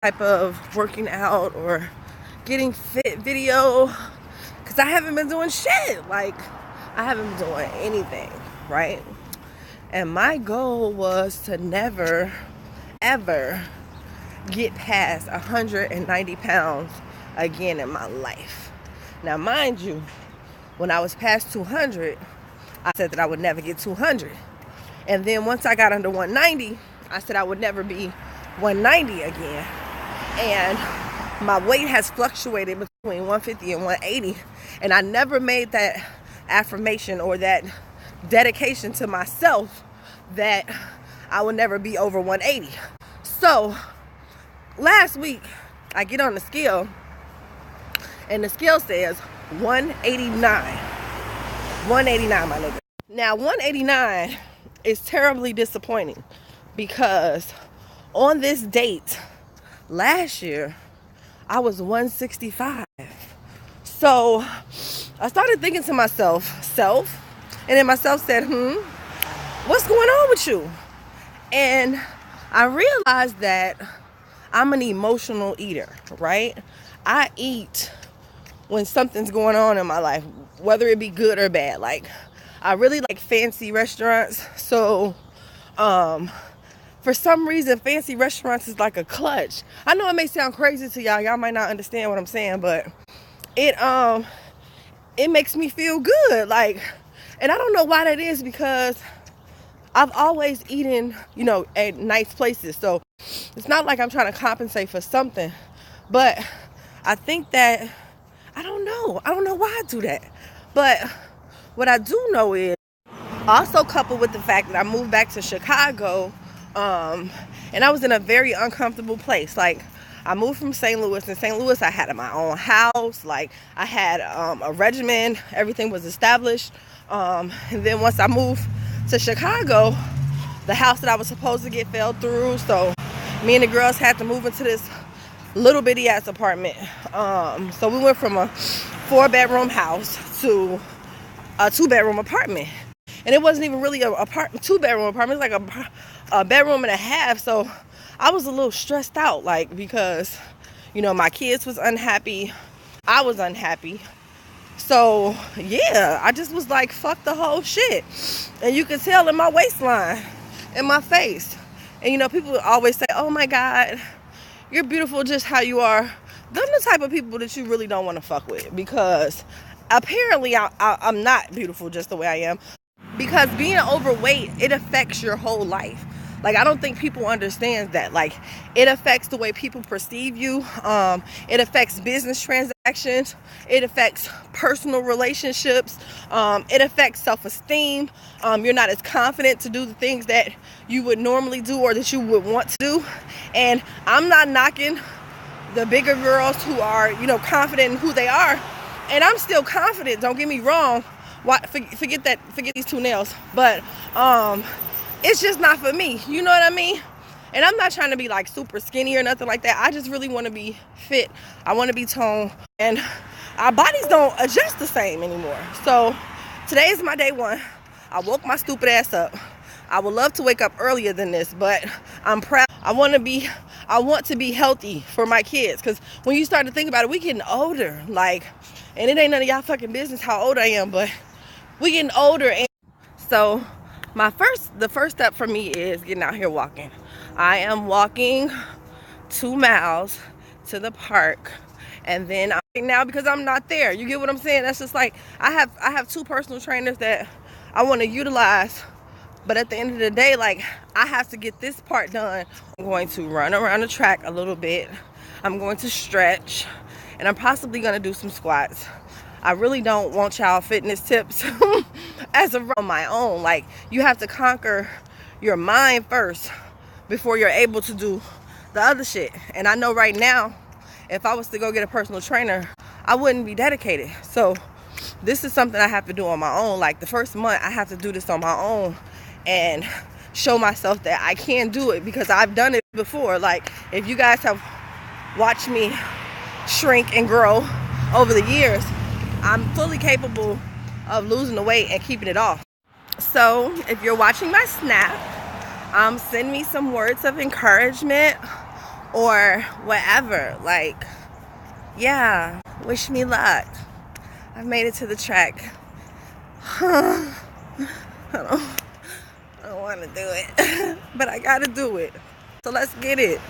type of working out or getting fit video because I haven't been doing shit. Like, I haven't been doing anything, right? And my goal was to never, ever get past 190 pounds again in my life. Now, mind you, when I was past 200, I said that I would never get 200. And then once I got under 190, I said I would never be 190 again. And my weight has fluctuated between 150 and 180. And I never made that affirmation or that dedication to myself that I would never be over 180. So last week, I get on the scale and the scale says 189. 189, my nigga. Now, 189 is terribly disappointing because on this date last year, I was 165. So I started thinking to myself, and then myself said, what's going on with you? And I realized that I'm an emotional eater, right? I eat when something's going on in my life, whether it be good or bad. Like, I really like fancy restaurants. So, for some reason, fancy restaurants is like a clutch. I know it may sound crazy to y'all. Y'all might not understand what I'm saying, but it makes me feel good. Like, and I don't know why that is because I've always eaten, at nice places. So it's not like I'm trying to compensate for something, but I think that, I don't know why I do that. But what I do know is, also coupled with the fact that I moved back to Chicago, and I was in a very uncomfortable place. Like, I moved from St. Louis. In St. Louis, I had my own house. Like, I had a regimen. Everything was established. And then once I moved to Chicago, the house that I was supposed to get fell through. So me and the girls had to move into this little bitty ass apartment. So we went from a 4-bedroom house to a 2-bedroom apartment. And it wasn't even really a 2-bedroom apartment. It was like a bedroom and a half. So I was a little stressed out, like, because, my kids was unhappy. I was unhappy. So, yeah, I just was like, fuck the whole shit. And you could tell in my waistline, in my face. And, people always say, oh, my God, you're beautiful just how you are. Them the type of people that you really don't want to fuck with. Because apparently I'm not beautiful just the way I am. Because being overweight, it affects your whole life. Like, I don't think people understand that. Like, it affects the way people perceive you. It affects business transactions. It affects personal relationships. It affects self-esteem. You're not as confident to do the things that you would normally do or that you would want to do. And I'm not knocking the bigger girls who are, confident in who they are. And I'm still confident, don't get me wrong. Forget these 2 nails. But, it's just not for me. You know what I mean? And I'm not trying to be like super skinny or nothing like that. I just really want to be fit. I want to be toned. And our bodies don't adjust the same anymore. So today is my day 1. I woke my stupid ass up. I would love to wake up earlier than this, but I'm proud. I want to be healthy for my kids. Because when you start to think about it, we getting older. Like, and it ain't none of y'all fucking business how old I am, but we getting older. And so the first step for me is getting out here walking. I am walking 2 miles to the park, and then now because I'm not there. You get what I'm saying? That's just like, I have 2 personal trainers that I want to utilize, but at the end of the day, like, I have to get this part done. I'm going to run around the track a little bit. I'm going to stretch, and I'm possibly going to do some squats. I really don't want y'all fitness tips as of on my own. Like, you have to conquer your mind first before you're able to do the other shit. And I know right now, if I was to go get a personal trainer, I wouldn't be dedicated. So this is something I have to do on my own. Like, the first month, I have to do this on my own and show myself that I can do it, because I've done it before. Like, if you guys have watched me shrink and grow over the years, I'm fully capable of losing the weight and keeping it off. So if you're watching my snap, send me some words of encouragement or whatever. Like, yeah, wish me luck. I've made it to the track. I don't want to do it, but I gotta do it. So let's get it.